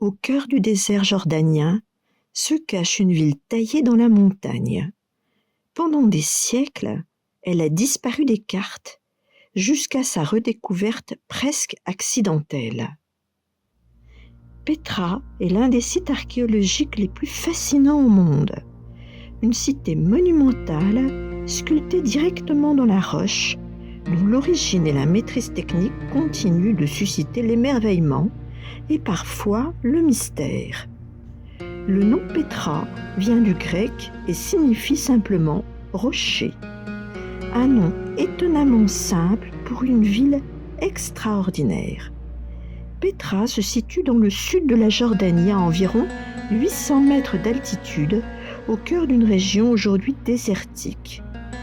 Au cœur du désert jordanien se cache une ville taillée dans la montagne. Pendant des siècles, elle a disparu des cartes jusqu'à sa redécouverte presque accidentelle. Petra est l'un des sites archéologiques les plus fascinants au monde. Une cité monumentale sculptée directement dans la roche, dont l'origine et la maîtrise technique continuent de susciter l'émerveillement et parfois le mystère. Le nom Petra vient du grec et signifie simplement rocher. Un nom étonnamment simple pour une ville extraordinaire. Petra se situe dans le sud de la Jordanie à environ 800 mètres d'altitude, au cœur d'une région aujourd'hui désertique.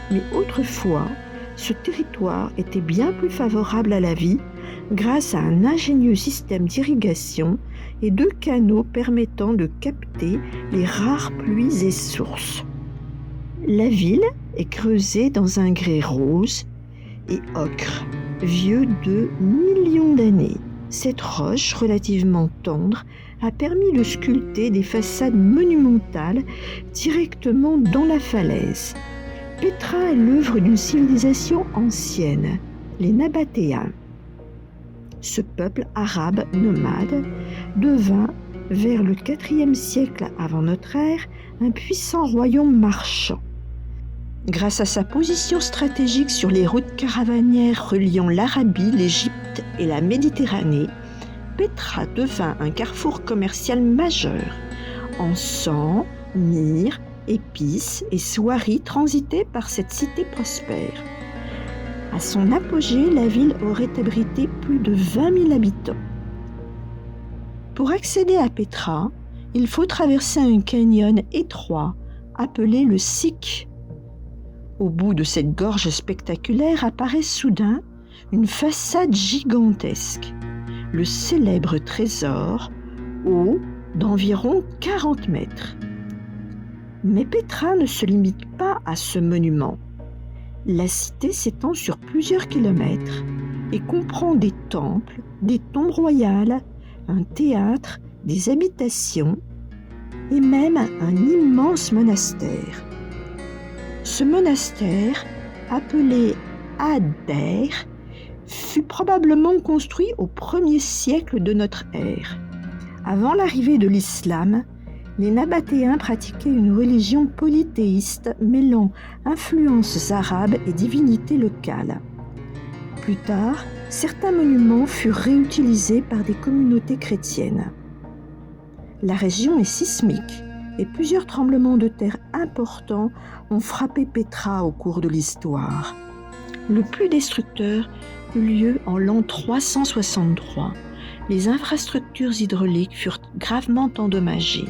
Mais autrefois, ce territoire était bien plus favorable à la vie grâce à un ingénieux système d'irrigation et de canaux permettant de capter les rares pluies et sources. La ville est creusée dans un grès rose et ocre, vieux de millions d'années. Cette roche relativement tendre a permis de sculpter des façades monumentales directement dans la falaise. Petra est l'œuvre d'une civilisation ancienne, les Nabatéens. Ce peuple arabe nomade devint, vers le IVe siècle avant notre ère, un puissant royaume marchand. Grâce à sa position stratégique sur les routes caravanières reliant l'Arabie, l'Égypte et la Méditerranée, Petra devint un carrefour commercial majeur. Encens, myrrhe, épices et soieries transitaient par cette cité prospère. À son apogée, la ville aurait abrité plus de 20 000 habitants. Pour accéder à Petra, il faut traverser un canyon étroit appelé le Siq. Au bout de cette gorge spectaculaire apparaît soudain une façade gigantesque, le célèbre trésor, haut d'environ 40 mètres. Mais Petra ne se limite pas à ce monument. La cité s'étend sur plusieurs kilomètres et comprend des temples, des tombes royales, un théâtre, des habitations et même un immense monastère. Ce monastère, appelé Ad-Dair, fut probablement construit au 1er siècle de notre ère. Avant l'arrivée de l'islam, les Nabatéens pratiquaient une religion polythéiste mêlant influences arabes et divinités locales. Plus tard, certains monuments furent réutilisés par des communautés chrétiennes. La région est sismique et plusieurs tremblements de terre importants ont frappé Petra au cours de l'histoire. Le plus destructeur eut lieu en l'an 363. Les infrastructures hydrauliques furent gravement endommagées.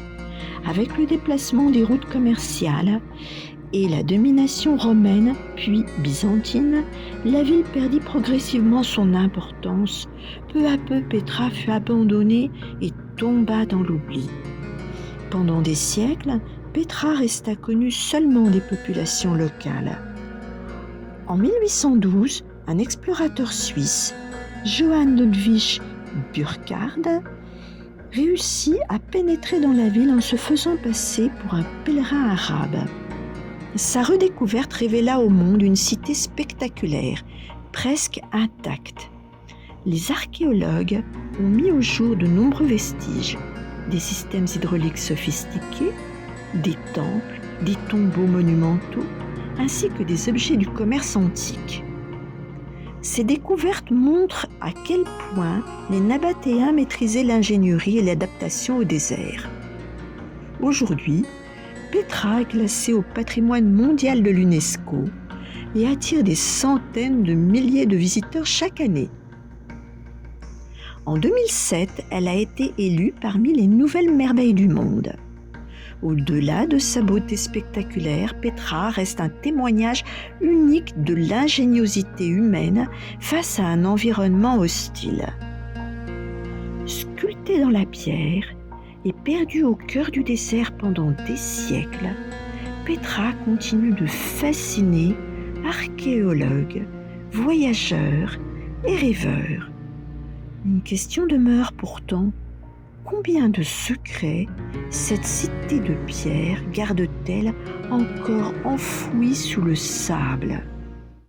Avec le déplacement des routes commerciales et la domination romaine puis byzantine, la ville perdit progressivement son importance. Peu à peu, Petra fut abandonnée et tomba dans l'oubli. Pendant des siècles, Petra resta connue seulement des populations locales. En 1812, un explorateur suisse, Johann Ludwig Burckhardt, réussit à pénétrer dans la ville en se faisant passer pour un pèlerin arabe. Sa redécouverte révéla au monde une cité spectaculaire, presque intacte. Les archéologues ont mis au jour de nombreux vestiges, des systèmes hydrauliques sophistiqués, des temples, des tombeaux monumentaux, ainsi que des objets du commerce antique. Ces découvertes montrent à quel point les Nabatéens maîtrisaient l'ingénierie et l'adaptation au désert. Aujourd'hui, Petra est classée au patrimoine mondial de l'UNESCO et attire des centaines de milliers de visiteurs chaque année. En 2007, elle a été élue parmi les nouvelles merveilles du monde. Au-delà de sa beauté spectaculaire, Petra reste un témoignage unique de l'ingéniosité humaine face à un environnement hostile. Sculptée dans la pierre et perdue au cœur du désert pendant des siècles, Petra continue de fasciner archéologues, voyageurs et rêveurs. Une question demeure pourtant. Combien de secrets cette cité de pierre garde-t-elle encore enfouis sous le sable ?